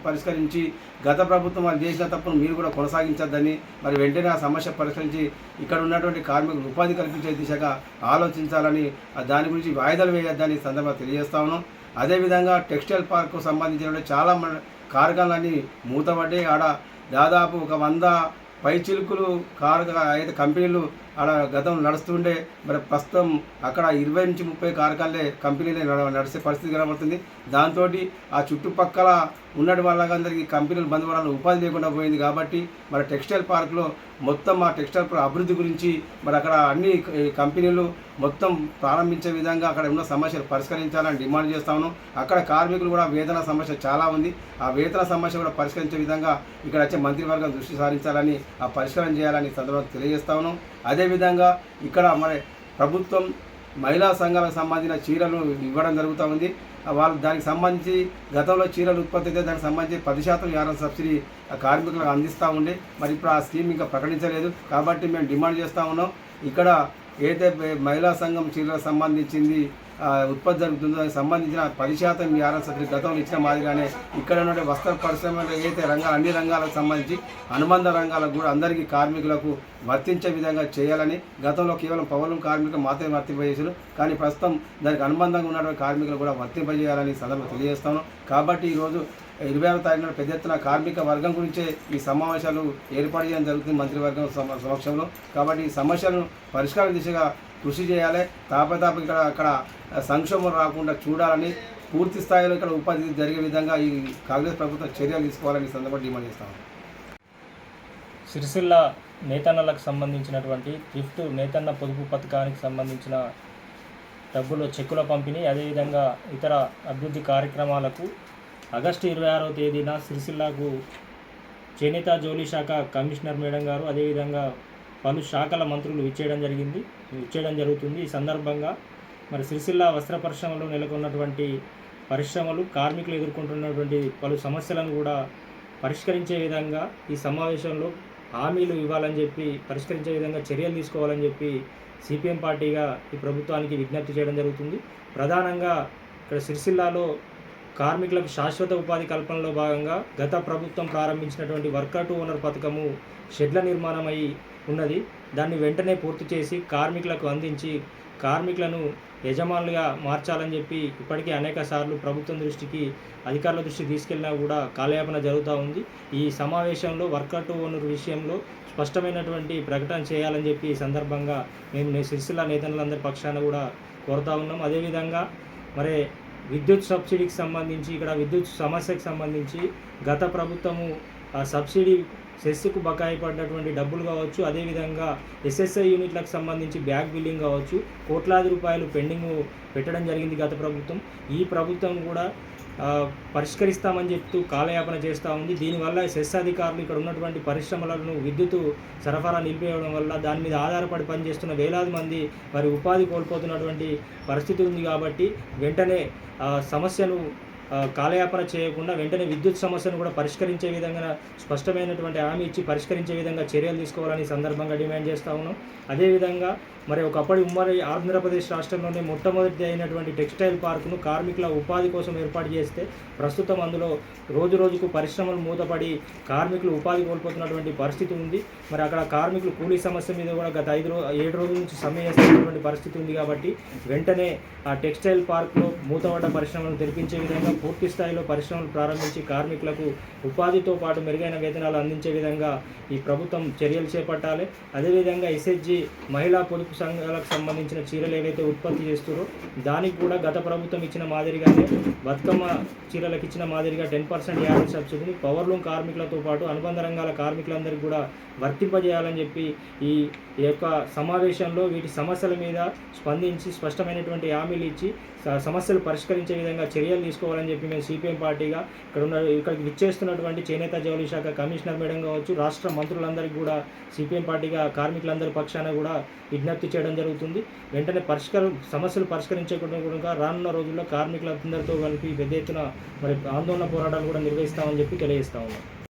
పరిష్కరించి గత ప్రభుత్వం వాళ్ళు చేసిన తప్పును మీరు కూడా కొనసాగించద్దని మరి వెంటనే ఆ సమస్య పరిష్కరించి ఇక్కడ ఉన్నటువంటి కార్మికులకు ఉపాధి కల్పించే దిశగా ఆలోచించాలని దాని గురించి వాయిదాలు వేయొద్దని సందర్భంగా తెలియజేస్తా ఉన్నాం. అదేవిధంగా టెక్స్టైల్ పార్కు సంబంధించిన చాలా కార్ఖానాలన్నీ మూతపడ్డాయి. ఆడ దాదాపు ఒక 100 పైచిలుకులు అయితే కంపెనీలు ఆడ గతం నడుస్తుండే. మరి ప్రస్తుతం అక్కడ 20 నుంచి 30 కార్ఖానాలే కంపెనీలే నడిచే పరిస్థితి కనబడుతుంది. దాంతో ఆ చుట్టుపక్కల ఉన్నటి వాళ్ళందరికీ కంపెనీలు బంద్ వల్ల ఉపాధి లేకుండా పోయింది. కాబట్టి మరి టెక్స్టైల్ పార్క్లో మొత్తం ఆ టెక్స్టైల్ పార్క్ అభివృద్ధి గురించి మరి అక్కడ అన్ని కంపెనీలు మొత్తం ప్రారంభించే విధంగా అక్కడ ఉన్న సమస్యలు పరిష్కరించాలని డిమాండ్ చేస్తాను. అక్కడ కార్మికులు కూడా వేతన సమస్య చాలా ఉంది. ఆ వేతన సమస్య కూడా పరిష్కరించే విధంగా ఇక్కడ వచ్చే మంత్రివర్గం దృష్టి సారించాలని ఆ పరిష్కారం చేయాలని సందర్భంగా తెలియజేస్తాను. అదేవిధంగా ఇక్కడ మరి ప్రభుత్వం మహిళా సంఘాలకు సంబంధించిన చీరలు ఇవ్వడం జరుగుతూ ఉంది. వాళ్ళు దానికి సంబంధించి గతంలో చీరలు ఉత్పత్తి అయితే దానికి సంబంధించి 10% యారం సబ్సిడీ కార్మికులకు అందిస్తూ ఉండే. మరి ఇప్పుడు ఆ స్కీమ్ ఇంకా ప్రకటించలేదు. కాబట్టి మేము డిమాండ్ చేస్తూ ఉన్నాం, ఇక్కడ ఏదైతే మహిళా సంఘం చీరలకు సంబంధించింది ఉత్పత్తి జరుగుతుందో దానికి సంబంధించిన 10% యారం సబ్సిడీ గతంలో ఇచ్చిన మాదిరిగానే ఇక్కడ ఉన్న వస్త్ర పరిశ్రమలో ఏదైతే రంగాలు అన్ని రంగాలకు సంబంధించి అనుబంధ రంగాలకు కూడా అందరికీ కార్మికులకు వర్తించే విధంగా చేయాలని గతంలో కేవలం పౌరులు కార్మికులు మాత్రమే వర్తింపజేసారు. కానీ ప్రస్తుతం దానికి అనుబంధంగా ఉన్నటువంటి కార్మికులు కూడా వర్తింపజేయాలని సందర్భంగా తెలియజేస్తాను. కాబట్టి ఈరోజు 26వ తారీఖున పెద్ద ఎత్తున కార్మిక వర్గం గురించే ఈ సమావేశాలు ఏర్పాటు చేయడం జరుగుతుంది మంత్రివర్గం సమక్షంలో. కాబట్టి ఈ సమస్యలను పరిష్కారం దిశగా కృషి చేయాలి. తాపతాప అక్కడ సంక్షోభం రాకుండా చూడాలని, పూర్తి స్థాయిలో ఇక్కడ ఉపాధి జరిగే విధంగా ఈ కాంగ్రెస్ ప్రభుత్వం చర్యలు తీసుకోవాలని సందర్భంగా డిమాండ్ చేస్తాము. సిరిసిల్ల నేతన్నలకు సంబంధించినటువంటి థ్రిఫ్ట్ నేతన్న పొదుపు పథకానికి సంబంధించిన డబ్బులు చెక్కుల పంపిణీ, అదేవిధంగా ఇతర అభివృద్ధి కార్యక్రమాలకు ఆగస్టు 26వ తేదీన సిరిసిల్లకు చేనేత జౌళి శాఖ కమిషనర్ మేడం గారు అదేవిధంగా పలు శాఖల మంత్రులు ఇచ్చేయడం జరుగుతుంది. ఈ సందర్భంగా మరి సిరిసిల్ల వస్త్ర పరిశ్రమలో నెలకొన్నటువంటి పరిశ్రమలు కార్మికులు ఎదుర్కొంటున్నటువంటి పలు సమస్యలను కూడా పరిష్కరించే విధంగా ఈ సమావేశంలో హామీలు ఇవ్వాలని చెప్పి, పరిష్కరించే విధంగా చర్యలు తీసుకోవాలని చెప్పి సిపిఎం పార్టీగా ఈ ప్రభుత్వానికి విజ్ఞప్తి చేయడం జరుగుతుంది. ప్రధానంగా ఇక్కడ సిరిసిల్లాలో కార్మికులకు శాశ్వత ఉపాధి కల్పనలో భాగంగా గత ప్రభుత్వం ప్రారంభించినటువంటి వర్కర్ టు ఓనర్ పథకము షెడ్ల నిర్మాణమై ఉన్నది. దాన్ని వెంటనే పూర్తి చేసి కార్మికులకు అందించి కార్మికులను యజమానులుగా మార్చాలని చెప్పి ఇప్పటికే అనేక సార్లు ప్రభుత్వం దృష్టికి, అధికారుల దృష్టికి తీసుకెళ్ళినా కూడా కాలయాపన జరుగుతూ ఉంది. ఈ సమావేశంలో వర్కర్ టు ఓనర్ విషయంలో స్పష్టమైనటువంటి ప్రకటన చేయాలని చెప్పి ఈ సందర్భంగా మేము సిరిసిల్ల నేతలందరి పక్షాన కూడా కోరుతా ఉన్నాం. అదేవిధంగా మరి విద్యుత్ సబ్సిడీకి సంబంధించి, ఇక్కడ విద్యుత్ సమస్యకు సంబంధించి గత ప్రభుత్వము ఆ సబ్సిడీ సెస్కు బకాయి పడినటువంటి డబ్బులు కావచ్చు, అదేవిధంగా ఎస్ఎస్ఐ యూనిట్లకు సంబంధించి బ్యాక్ బిల్లింగ్ కావచ్చు, కోట్లాది రూపాయలు పెండింగ్ పెట్టడం జరిగింది గత ప్రభుత్వం. ఈ ప్రభుత్వం కూడా పరిష్కరిస్తామని చెప్తూ కాలయాపన చేస్తూ ఉంది. దీనివల్ల సెస్ అధికారులు ఇక్కడ ఉన్నటువంటి పరిశ్రమలను విద్యుత్ సరఫరా నిలిపేయడం వల్ల దాని మీద ఆధారపడి పనిచేస్తున్న వేలాది మంది వారి ఉపాధి కోల్పోతున్నటువంటి పరిస్థితి ఉంది. కాబట్టి వెంటనే సమస్యను కాలయాపన చేయకుండా వెంటనే విద్యుత్ సమస్యను కూడా పరిష్కరించే విధంగా స్పష్టమైనటువంటి హామీ ఇచ్చి పరిష్కరించే విధంగా చర్యలు తీసుకోవాలని సందర్భంగా డిమాండ్ చేస్తూ ఉన్నాం. అదేవిధంగా మరి ఒకప్పటి ఉమ్మడి ఆంధ్రప్రదేశ్ రాష్ట్రంలోనే మొట్టమొదటి అయినటువంటి టెక్స్టైల్ పార్కును కార్మికుల ఉపాధి కోసం ఏర్పాటు చేస్తే ప్రస్తుతం అందులో రోజు రోజుకు పరిశ్రమలు మూతపడి కార్మికులు ఉపాధి కోల్పోతున్నటువంటి పరిస్థితి ఉంది. మరి అక్కడ కార్మికులు కూలీ సమస్య మీద కూడా గత 7 రోజుల నుంచి సమ్మె చేస్తున్నటువంటి పరిస్థితి ఉంది. కాబట్టి వెంటనే ఆ టెక్స్టైల్ పార్క్లో మూతపడ్డ పరిశ్రమలను తెరిపించే విధంగా పూర్తి స్థాయిలో పరిశ్రమలు ప్రారంభించి కార్మికులకు ఉపాధితో పాటు మెరుగైన వేతనాలు అందించే విధంగా ఈ ప్రభుత్వం చర్యలు చేపట్టాలి. అదేవిధంగా ఎస్హెచ్జి మహిళా పొదుపు సంఘాలకు సంబంధించిన చీరలు ఏవైతే ఉత్పత్తి చేస్తారో దానికి కూడా గత ప్రభుత్వం ఇచ్చిన మాదిరిగానే బతుకమ్మ చీరలకు ఇచ్చిన మాదిరిగా 10% యాభై సబ్సిడీని పవర్లూమ్ కార్మికులతో పాటు అనుబంధ రంగాల కార్మికులందరికీ కూడా వర్తింపజేయాలని చెప్పి ఈ యొక్క సమావేశంలో వీటి సమస్యల మీద స్పందించి స్పష్టమైనటువంటి హామీలు ఇచ్చి సమస్యలు పరిష్కరించే విధంగా చర్యలు తీసుకోవాలని చెప్పి మేము సిపిఎం పార్టీగా ఇక్కడికి విచ్చేస్తున్నటువంటి చేనేత జౌళి శాఖ కమిషనర్ మేడం కావచ్చు, రాష్ట్ర మంత్రులందరికీ కూడా సిపిఎం పార్టీగా కార్మికులందరి పక్షాన కూడా విజ్ఞప్తి చేయడం జరుగుతుంది. వెంటనే సమస్యలు పరిష్కరించకుండా రానున్న రోజుల్లో కార్మికులందరితో కలిపి పెద్ద ఎత్తున మరి ఆందోళన పోరాటాలు కూడా నిర్వహిస్తామని చెప్పి తెలియజేస్తా ఉన్నాం.